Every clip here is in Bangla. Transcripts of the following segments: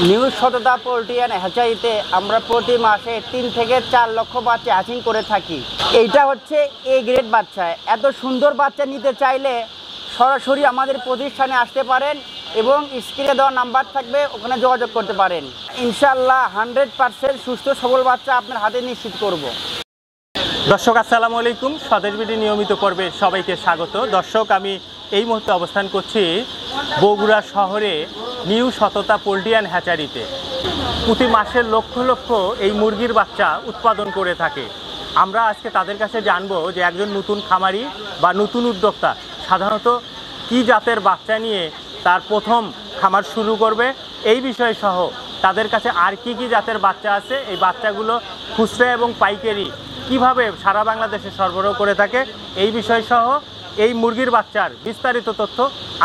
নিউ সততা পোল্ট্রি অ্যান্ড হ্যাচারিতে আমরা প্রতি মাসে 3 থেকে 4 লক্ষ বাচ্চা হ্যাচিং করে থাকি। এইটা হচ্ছে এ গ্রেড বাচ্চা। এত সুন্দর বাচ্চা নিতে চাইলে সরাসরি আমাদের প্রতিষ্ঠানে আসতে পারেন এবং স্ক্রিনে দেওয়া নাম্বার থাকবে, ওখানে যোগাযোগ করতে পারেন। ইনশাআল্লাহ 100% সুস্থ সবল বাচ্চা আপনার হাতে নিশ্চিত করব। দর্শক আসসালামু আলাইকুম, স্বদেশ বিডি নিয়মিত পর্বে সবাইকে স্বাগত। দর্শক, আমি এই মুহূর্তে অবস্থান করছি বগুড়া শহরে নিউ সততা পোল্ট্রি অ্যান্ড হ্যাচারিতে। প্রতি মাসে লক্ষ লক্ষ এই মুরগির বাচ্চা উৎপাদন করে থাকে। আমরা আজকে তাদের কাছে জানবো যে একজন নতুন খামারি বা নতুন উদ্যোক্তা সাধারণত কী জাতের বাচ্চা নিয়ে তার প্রথম খামার শুরু করবে, এই বিষয় সহ তাদের কাছে আর কি কি জাতের বাচ্চা আছে, এই বাচ্চাগুলো খুচরা এবং পাইকারি কিভাবে সারা বাংলাদেশে সরবরাহ করে থাকে, এই বিষয় সহ এই মুরগির বাচ্চার বিস্তারিত তথ্য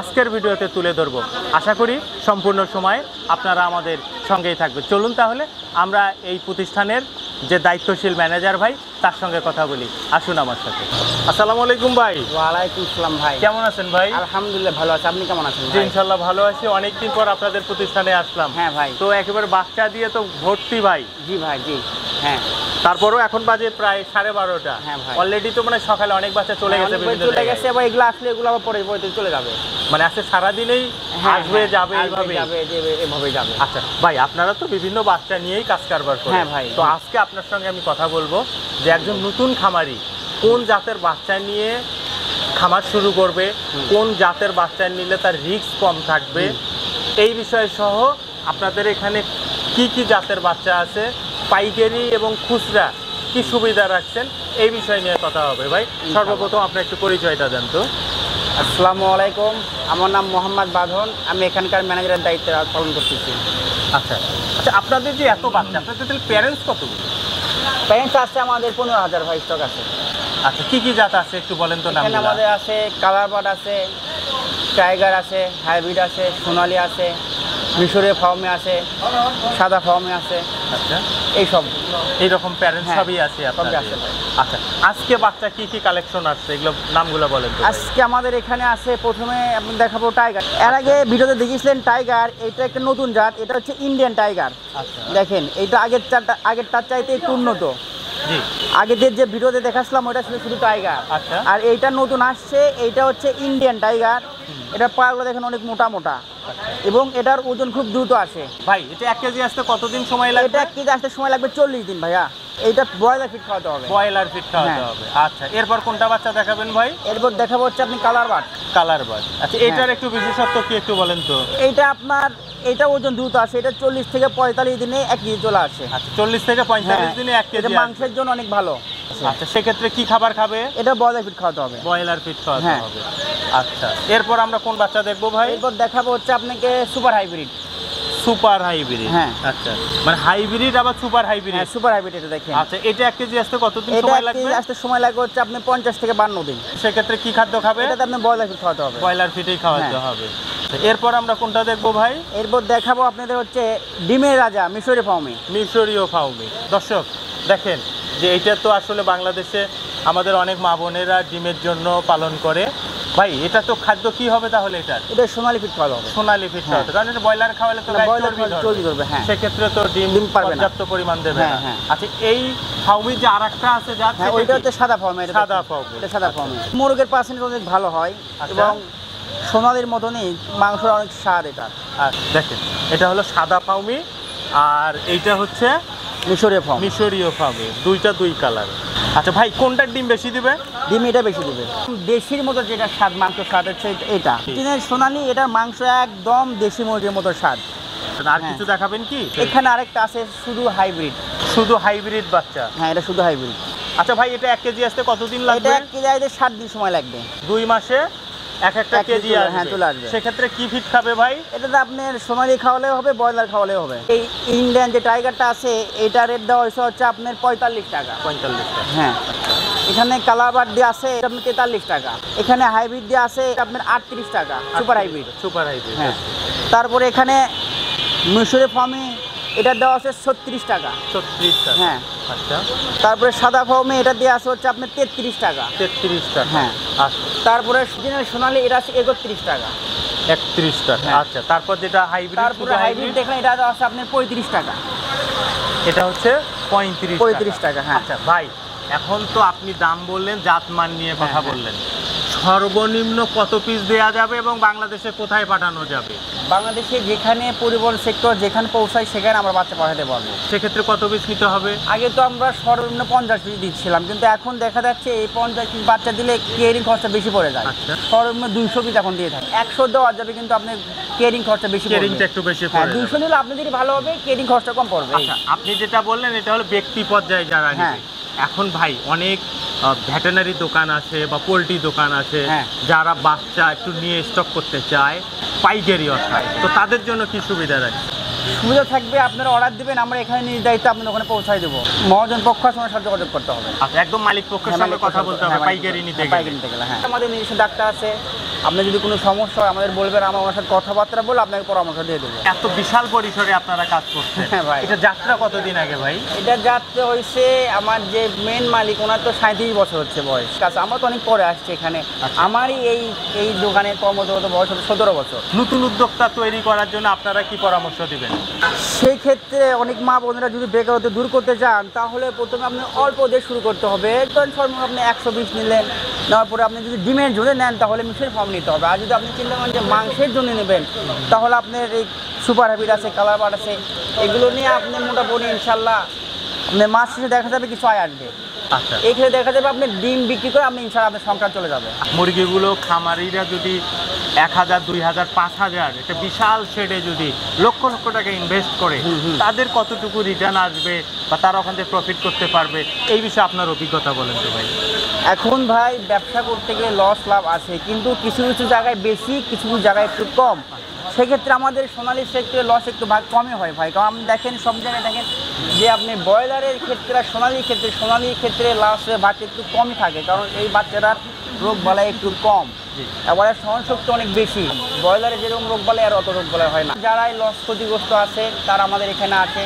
আজকের ভিডিওতে তুলে ধরব। আশা করি সম্পূর্ণ সময় আপনারা আমাদের সঙ্গেই থাকবে। চলুন তাহলে আমরা এই প্রতিষ্ঠানের যে দায়িত্বশীল ম্যানেজার ভাই তার সঙ্গে কথা বলি। আসুন আমার সাথে। আসসালামু আলাইকুম ভাই। ওয়ালাইকুম আসসালাম ভাই। কেমন আছেন ভাই? আলহামদুলিল্লাহ ভালো আছি, আপনি কেমন আছেন? জি ইনশাল্লাহ ভালো আছি। অনেকদিন পর আপনাদের প্রতিষ্ঠানে আসলাম। হ্যাঁ ভাই। তো একেবারে বাচ্চা দিয়ে তো ভর্তি ভাই। জি ভাই, জি হ্যাঁ। তারপরও এখন বাজে প্রায় 12:30। হ্যাঁ ভাই। অলরেডি তো মানে সকালে অনেক বাচ্চা চলে গেছে, চলে গেছে। এবার এগুলো আসলে এগুলো আবার পরে চলে যাবে। মানে আজকে সারাদিনেই আসবে যাবে এইভাবে এভাবে যাবে। আচ্ছা ভাই, আপনারা তো বিভিন্ন বাচ্চা নিয়েই কাজ কারবার করেন। হ্যাঁ ভাই। তো আজকে আপনার সঙ্গে আমি কথা বলবো যে একজন নতুন খামারি কোন জাতের বাচ্চা নিয়ে খামার শুরু করবে, কোন জাতের বাচ্চা নিলে তার রিস্ক কম থাকবে, এই বিষয় সহ আপনাদের এখানে কি কি জাতের বাচ্চা আছে, পাইকারি এবং খুচরা কি সুবিধা রাখছেন, এই বিষয় নিয়ে কথা হবে ভাই। সর্বপ্রথম আপনার একটু পরিচয়টা দেন তো। আসসালামু আলাইকুম, আমার নাম মোহাম্মদ বাঁধন, আমি এখানকার ম্যানেজারের দায়িত্ব পালন করতেছি। আচ্ছা আচ্ছা, আপনাদের যে এত বাচ্চা, আপনাদের তাহলে প্যারেন্টস কতগুলো? প্যারেন্টস আছে আমাদের 15,000 ভাই, স্টক আছে। আচ্ছা, কি কি জাত আছে একটু বলেন তো নাম। এখানে আমাদের আছে কালার বার্ড আছে, টাইগার আছে, হাইব্রিড আছে, সোনালি আছে, মিশরীয় ফার্মে আছে, সাদা ফার্মে আছে। আচ্ছা, এইরকম প্যারেন্টস সবই আছে আপনাদের? আছে। আচ্ছা, আজকে বাচ্চা কি কি কালেকশন আসছে, এগুলো নামগুলো বলেন তো। আজকে আমাদের এখানে আছে, প্রথমে আপনি দেখাবো টাইগার। এর আগে ভিডিওতে দেখিয়েছিলেন টাইগার, এটা একটা নতুন জাত, এটা হচ্ছে ইন্ডিয়ান টাইগার। আচ্ছা, দেখেন এটা আগেরটার চাইতে একটু উন্নত। জি, আগেদের যে ভিডিওতে দেখাচ্ছিলাম ওটা ছিল শুধু টাইগার। আচ্ছা, আর এইটা নতুন আসছে, এইটা হচ্ছে ইন্ডিয়ান টাইগার। এটা পাগুলো দেখেন অনেক মোটা মোটা এবং এটার ওজন খুব দ্রুত আসে। ভাই এটা 1 কেজি আসতে কতদিন সময় লাগবে? এটা 1 কেজি আসতে সময় লাগবে 40 দিন ভাইয়া। এইটা ব্রয়লার ফিট খাওয়াতে হবে। ব্রয়লার ফিট খাওয়াতে হবে। আচ্ছা, এরপর কোনটা বাচ্চা দেখাবেন ভাই? এরপর দেখাবো হচ্ছে আপনি কালার বার্ড। Colour bird. আচ্ছা, এটার একটু বিশেষত্ব কি একটু বলেন তো। এইটা আপনার এটা ওজন দ্রুত আসে, এটা 40 থেকে 45 দিনে 1 কেজি চলে আসে। আচ্ছা, 40 থেকে 45 দিনে 1 কেজি। মাংসের জন্য অনেক ভালো। আচ্ছা, সেক্ষেত্রে কি খাবার খাবে? এটা ব্রয়লার ফিট খাওয়াতে হবে। ব্রয়লার ফিট খাওয়াতে হবে। আচ্ছা, এরপর আমরা কোন বাচ্চা দেখবো ভাই? এরপর দেখাবো হচ্ছে আপনাকে সুপার হাইব্রিড। Super hybrid. হ্যাঁ। আচ্ছা, মানে হাইব্রিড আবার সুপার হাইব্রিড। হ্যাঁ, সুপার হাইব্রিড এটা দেখেন। আচ্ছা, এটা 1 কেজি আসতে কতদিন এটা সময় 1 লাগবে? কেজি আসতে সময় লাগবে হচ্ছে আপনি 50 থেকে 52 দিন। সেক্ষেত্রে কি খাদ্য খাবে? এটাতে আপনি ব্রয়লার ফিট খাওয়াতে হবে। ব্রয়লার ফিটেই খাওয়াতে হবে। এরপর আমরা কোনটা দেখবো ভাই? এরপর দেখাবো আপনাদের হচ্ছে ডিমের রাজা মিশরীয় ফার্মে। মিশরীয় ফার্মে। দর্শক দেখেন যে এইটা তো আসলে বাংলাদেশে আমাদের অনেক মা বোনেরা ডিমের জন্য পালন করে। ভাই এটা তো খাদ্য কি হবে তাহলে? এটা সোনালি ফিট খাওয়াতে হবে। সোনালি ফিট খাওয়াতে, কারণ এটা ব্রয়লার খাওয়ালে তো চর্বি ধরবে। হ্যাঁ, সেক্ষেত্রে তো ডিম পর্যাপ্ত পরিমাণ দেবে না। আচ্ছা, এই ফার্মে যে আরেকটা আছে জাত, ওইটা হচ্ছে সাদা ফার্মে। সাদা ফার্মে। এটা সাদা ফার্মে মুরগের পার্সেন্টেজ অনেক ভালো হয় এবং সোনালির মতনই মাংসের অনেক স্বাদ এটা। আর দেখেন এটা হলো সাদা ফার্মি আর এইটা হচ্ছে মিশরীয় ফার্ম। মিশরীয় ফার্মে, দুইটা দুই কালার। আচ্ছা ভাই, কোনটার ডিম বেশি দিবে? ডিম এটা বেশি দিবে। দেশির মতো যেটা স্বাদ, মাংস স্বাদ হচ্ছে এটা সোনালি, এটার মাংস একদম দেশি মুরগির মতো স্বাদ। আর কিছু দেখাবেন কি? এখানে আরেকটা আছে শুধু হাইব্রিড। শুধু হাইব্রিড বাচ্চা? হ্যাঁ, এটা শুধু হাইব্রিড। আচ্ছা ভাই, এটা 1 কেজি আসতে কতদিন লাগবে? এটা 1 কেজি আসতে 7 দিন সময় লাগবে। 2 মাসে একটা কেজি আসবে। হ্যাঁ, চলে আসবে। সেক্ষেত্রে কি ফিট খাবে ভাই? এটাতে আপনার সোনালি খাওয়ালেও হবে, ব্রয়লার খাওয়ালেও হবে। এই ইন্ডিয়ান যে টাইগারটা আছে এটা রেট দেওয়া হয়েছে হচ্ছে আপনার 45 টাকা। 45 টাকা। হ্যাঁ, এখানে কালার বার্ড দিয়ে আছে আপনার 43 টাকা। এখানে হাইব্রিড দিয়ে আছে আপনার 38 টাকা। Super hybrid. Super hybrid. হ্যাঁ, তারপরে এখানে মিশরীয় ফার্মে এটা দেওয়া আছে 36 টাকা। 36 টাকা। হ্যাঁ। আচ্ছা, তারপরে সাদা ফার্মে এটা দিয়ে আছে হচ্ছে আপনার 33 টাকা। 33 টাকা। হ্যাঁ। আচ্ছা, তারপরে সোনালি এটা আছে 31 টাকা। 31 টাকা। হ্যাঁ। আচ্ছা, তারপর যেটা হাইব্রিড, তারপরে হাইব্রিড দেখেন এটা আছে আপনার 35 টাকা। এটা হচ্ছে 35 টাকা, হ্যাঁ। আচ্ছা ভাই, এখন তো আপনি দাম বললেন, জাতমান নিয়ে কথা হ্যাঁ। বললেন, সর্বনিম্ন কত পিস দেয়া যাবে এবং বাংলাদেশে কোথায় পাঠানো যাবে? বাংলাদেশে যেখানে পরিবহন সেক্টর যেখানে পৌঁছায় সেখানে আমরা বাচ্চা পাঠাতে পারবো। সেক্ষেত্রে কত পিস নিতে হবে? আগে তো আমরা সর্বনিম্ন 50 পিস দিচ্ছিলাম, কিন্তু এখন দেখা যাচ্ছে এই 50 পিস বাচ্চা দিলে কেয়ারিং খরচা বেশি পড়ে যায়। আচ্ছা। সর্বনিম্ন 200 পিস এখন দিয়ে থাকে। 100 দেওয়া যাবে, কিন্তু আপনার কেয়ারিং খরচা বেশি পড়বে। কেয়ারিংটা একটু বেশি হ্যাঁ, পড়ে 200 নিলে আপনি যদি ভালো হবে, কেয়ারিং খরচা কম পড়বে। আচ্ছা, আপনি যেটা বললেন এটা হলো ব্যক্তি পর্যায়ে যারা হ্যাঁ। নেবে। এখন ভাই অনেক ভেটেনারি দোকান আছে বা পোলট্রি দোকান আছে, হ্যাঁ। যারা বাচ্চা একটু নিয়ে স্টক করতে চায় পাইকারি অর্থাৎ, তো তাদের জন্য কি সুবিধা আছে? সুবিধা থাকবে, আপনারা অর্ডার দিবেন, আমরা এখানে নিজ দায়িত্ব আপনাদের ওখানে পৌঁছায় দেবো। মহাজন পক্ষ সঙ্গে সাথে যোগাযোগ করতে হবে। আচ্ছা, একদম মালিক পক্ষের সঙ্গে কথা বলতে হবে পাইকারি নিতে গেলে। পাইকারি নিতে গেলে, হ্যাঁ। আমাদের নিজস্ব ডাক্তার আছে, আপনি যদি কোনো সমস্যা হয় আমাদের বলবেন, আমরা ওনার সাথে কথাবার্তা বলে আপনাকে পরামর্শ দিয়ে দেবো। এত বিশাল পরিসরে আপনারা কাজ করছেন। হ্যাঁ ভাই। এটা যাত্রা কতদিন আগে ভাই? এটা যাত্রা হয়েছে আমার যে মেন মালিক, ওনার তো 37 বছর হচ্ছে বয়স। কাছে আমরা তো অনেক পরে আসছি এখানে। আমারই এই দোকানে কর্মরত বয়স হচ্ছে 17 বছর। নতুন উদ্যোক্তা তৈরি করার জন্য আপনারা কি পরামর্শ দিবেন? সেই ক্ষেত্রে অনেক মা বোনেরা যদি বেকারত্ব দূর করতে চান, তাহলে প্রথমে আপনি অল্প দিয়ে শুরু করতে হবে। ধরেন সর্বনিম্ন আপনি 120 নিলেন, নেওয়ার পরে আপনি যদি ডিমের জন্য নেন তাহলে মিক্সের ফার্ম নিতে হবে। আর যদি আপনি চিন্তা করেন যে মাংসের জন্য নেবেন, তাহলে আপনার এই সুপার হ্যাবিট আছে, কালার বার্ড আছে, এগুলো নিয়ে আপনি মোটামুটি ইনশাল্লাহ আপনার মাস শেষে দেখা যাবে কিছু আয় আসবে। আচ্ছা, এখানে দেখা যাবে আপনি ডিম বিক্রি করে আপনি ইনশাল্লাহ আপনার সংসার চলে যাবে। মুরগিগুলো খামারিরা যদি 1000, 2000, 5000 একটা বিশাল শেডে যদি লক্ষ লক্ষ টাকা ইনভেস্ট করে, তাদের কতটুকু রিটার্ন আসবে বা তারা ওখান থেকে প্রফিট করতে পারবে, এই বিষয়ে আপনার অভিজ্ঞতা বলেন তো ভাই। এখন ভাই ব্যবসা করতে গেলে লস লাভ আছে, কিন্তু কিছু কিছু জায়গায় বেশি, কিছু কিছু জায়গায় একটু কম। সেক্ষেত্রে আমাদের সোনালী সেক্টরে লস একটু ভাগ কমই হয় ভাই। কারণ আপনি দেখেন সব জায়গায় দেখেন যে আপনি ব্রয়লারের ক্ষেত্রে আর সোনালীর ক্ষেত্রে লসের ভাগ একটু কমই থাকে, কারণ এই বাচ্চাটার রোগ বালাই একটু কম, এবারে সহনশক্তি অনেক বেশি। ব্রয়লারে যেরকম রোগ বালাই আর অত রোগ বালাই হয় না। যারা এই লস ক্ষতিগ্রস্ত আছে তারা আমাদের এখানে আসে,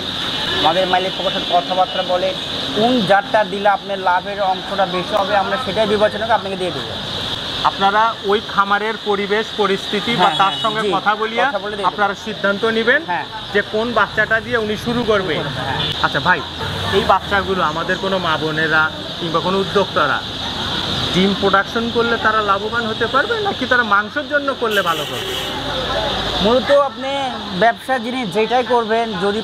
আমাদের মালিক পক্ষের সাথে কথাবার্তা বলে কোন জাতটা দিলে আপনার লাভের অংশটা বেশি হবে, আমরা সেটাই বিবেচনা করে আপনাকে দিয়ে দেবো। আপনারা ওই খামারের পরিবেশ পরিস্থিতি বা তার সঙ্গে জি, কথা বলিয়া কথা বলে দিয়ে দেব। আপনারা সিদ্ধান্ত নেবেন হ্যাঁ। যে কোন বাচ্চাটা দিয়ে উনি শুরু করবে। হ্যাঁ। আচ্ছা ভাই, এই বাচ্চাগুলো আমাদের কোনো মা বোনেরা কিংবা কোনো উদ্যোক্তারা ডিম প্রোডাকশন করলে তারা লাভবান হতে পারবে, নাকি তারা মাংসের জন্য করলে ভালো করবে? মূলত আপনি ব্যবসার জিনিস যেটাই করবেন, যদি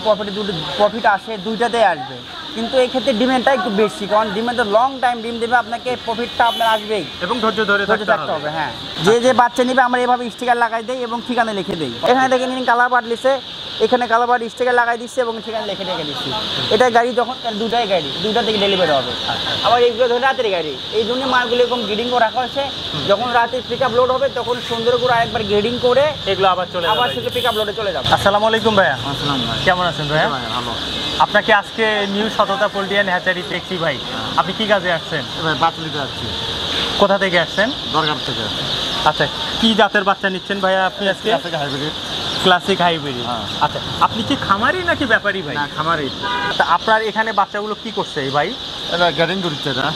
প্রফিট আসে দুইটাতেই আসবে, কিন্তু এই ক্ষেত্রে ডিমেন্ডটা একটু বেশি, কারণ ডিমে তো লং টাইম ডিম দেবে, আপনাকে প্রফিটটা আপনার আসবেই, এবং ধৈর্য ধরে থাকতে হবে। হ্যাঁ, যে বাচ্চা নিবে আমরা এভাবে স্টিকার লাগাই দেই এবং ঠিকানা লিখে দেই। এখানে দেখেন কালার বার্ড লিখে, এখানে কালার বার্ড স্টিকার লাগাই দিচ্ছে এবং ঠিকানা লিখে রেখে দিচ্ছি। এটা গাড়ি যখন দুটাই গাড়ি, দুইটা থেকে ডেলিভারি হবে। আবার এইগুলো ধরে রাতের গাড়ি, এই জন্য মালগুলো এরকম গ্রেডিং করে রাখা হয়েছে, যখন রাতে পিক আপ লোড হবে তখন সুন্দর করে আরেকবার গ্রেডিং করে এগুলো আবার সেগুলো পিক আপ লোডে চলে যাবে। আসসালামু আলাইকুম ভাইয়া। আসসালাম ভাই। কেমন আছেন ভাইয়া? ভালো। আপনাকে আজকে নিউ সততা পোল্ট্রি অ্যান্ড হ্যাচারি দেখছি ভাই, আপনি কি কাজে আসছেন? ভাই বাতলিতে আসছি, কোথা থেকে আসছেন? দরকার থেকে। আচ্ছা, কি জাতের বাচ্চা নিচ্ছেন ভাইয়া আপনি আজকে? হাইব্রিড। Classic hybrid. হ্যাঁ। আচ্ছা, আপনি কি খামারি নাকি ব্যাপারী ভাই? না, খামারি। আচ্ছা, আপনার এখানে বাচ্চাগুলো কি করছে এই ভাই? এটা গ্রেডিং করছে, না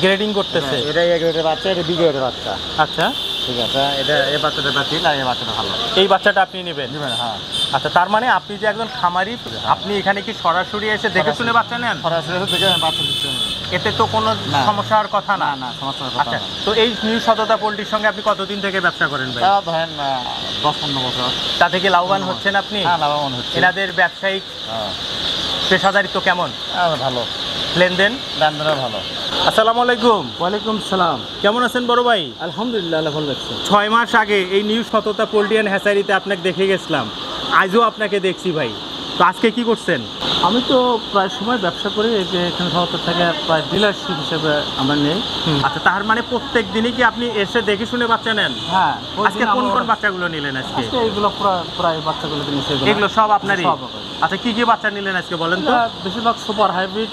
গ্রেডিং করতেছে। এটা এক গ্রেডের বাচ্চা, এটা বি গ্রেডের বাচ্চা। আচ্ছা, ঠিক আছে, এটা এই বাচ্চাটা বাতিল আর এই বাচ্চাটা ভালো। এই বাচ্চাটা আপনি নেবেন? হ্যাঁ। আচ্ছা, তার মানে আপনি যে একজন খামারি, আপনি এখানে কি সরাসরি এসে দেখে শুনে বাচ্চা নেন? সরাসরি দেখে বাচ্চা দিচ্ছে। এতে তো কোনো না। সমস্যা হওয়ার কথা না। না, সমস্যার কথা আচ্ছা, না। তো এই নিউ সততা পোল্ট্রির সঙ্গে আপনি কতদিন থেকে ব্যবসা করেন ভাই? ধরেন 10-15 বছর। তা থেকে লাভবান হচ্ছেন আপনি? হ্যাঁ, লাভবান হচ্ছে। এনাদের ব্যবসায়িক পেশাদারিত্ব কেমন? ভালো, লেনদেন দামদারা ভালো। আসসালামু আলাইকুম। ওয়ালাইকুম সালাম। কেমন আছেন বড় ভাই? আলহামদুলিল্লাহ, আল্লাহ ভালো লাগছে। 6 মাস আগে এই নিউ সততা পোল্ট্রি অ্যান্ড হ্যাচারিতে আপনাকে দেখে গেছিলাম, আজও আপনাকে দেখছি ভাই। তো আজকে কি করছেন? আমি তো প্রায় সময় ব্যবসা করি, এই যে এখানে শহর থেকে প্রায় ডিলারশিপ হিসেবে আমরা নেই। আচ্ছা, তার মানে প্রত্যেক দিনই কি আপনি এসে দেখে শুনে বাচ্চা নেন? হ্যাঁ, আজকে কোন কোন বাচ্চাগুলো নিলেন আজকে? আজকে এইগুলো প্রায় বাচ্চাগুলো কিনেছে, এগুলো সব আপনারই? সব আমারই। আচ্ছা, কি কি বাচ্চা নিলেন আজকে বলেন তো? বেশিরভাগ সুপার হাইব্রিড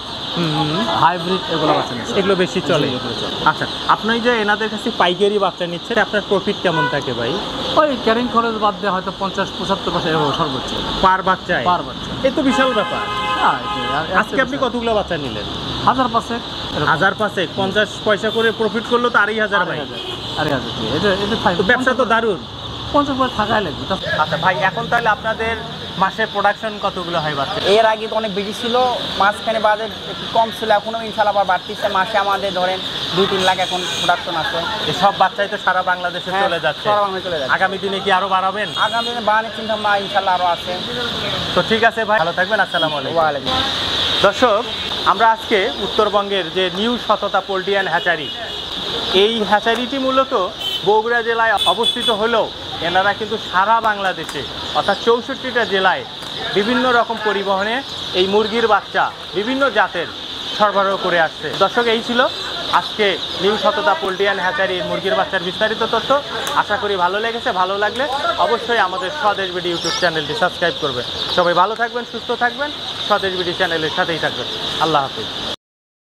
এগুলো বাচ্চা নিচ্ছে। এগুলো বেশি চলে? জি, এগুলো চলে। আচ্ছা, আপনি যে এনাদের কাছে পাইকারি বাচ্চা নিচ্ছেন, আপনার প্রফিট কেমন থাকে ভাই? ওই ক্যারিং খরচ বাদ দিয়ে হয়তো 50-75% এভাবে সর্বোচ্চ পার বাচ্চায়? পার বাচ্চা। এ তো বিশাল ব্যাপার। হ্যাঁ, আজকে আপনি কতগুলো বাচ্চা নিলেন? 1000-500 1000-500, 50 পয়সা করে প্রফিট করলো তো 2500 ভাই। আরে এটা তো ব্যবসা তো দারুণ। 50 করে থাকাই লাগবে। আচ্ছা ভাই, এখন তাহলে আপনাদের মাসে প্রোডাকশন কতগুলো হয় বাচ্চা? এর আগে তো অনেক বেশি ছিল, মাঝখানে বাজেট একটু কম ছিল, এখনও ইনশাল্লাহ আবার বাড়তিছে। মাসে আমাদের ধরেন 2-3 লাখ এখন প্রোডাকশন আছে। এই সব বাচ্চাই তো সারা বাংলাদেশে হ্যাঁ, চলে যাচ্ছে। সারা বাংলাদেশে চলে যাচ্ছে। আগামী দিনে কি আরো বাড়াবেন? আগামী দিনে বাড়ানোর চিন্তা ভাবনা ইনশাল্লাহ আরও আছে। তো ঠিক আছে ভাই, ভালো থাকবেন। আসসালামু আলাইকুম। ওয়ালাইকুম। দর্শক, আমরা আজকে উত্তরবঙ্গের যে নিউ সততা পোল্ট্রি অ্যান্ড হ্যাচারি, এই হ্যাচারিটি মূলত বগুড়া জেলায় অবস্থিত হলেও এনারা কিন্তু সারা বাংলাদেশে অর্থাৎ 64টা জেলায় বিভিন্ন রকম পরিবহনে এই মুরগির বাচ্চা বিভিন্ন জাতের সরবরাহ করে আসছে। দর্শক, এই ছিল আজকে নিউ সততা পোল্ট্রি অ্যান্ড হ্যাচারির মুরগির বাচ্চার বিস্তারিত তথ্য। আশা করি ভালো লেগেছে। ভালো লাগলে অবশ্যই আমাদের স্বদেশ বিডি ইউটিউব চ্যানেলটি সাবস্ক্রাইব করবেন। সবাই ভালো থাকবেন, সুস্থ থাকবেন, স্বদেশ বিডি চ্যানেলের সাথেই থাকবেন। আল্লাহ হাফিজ।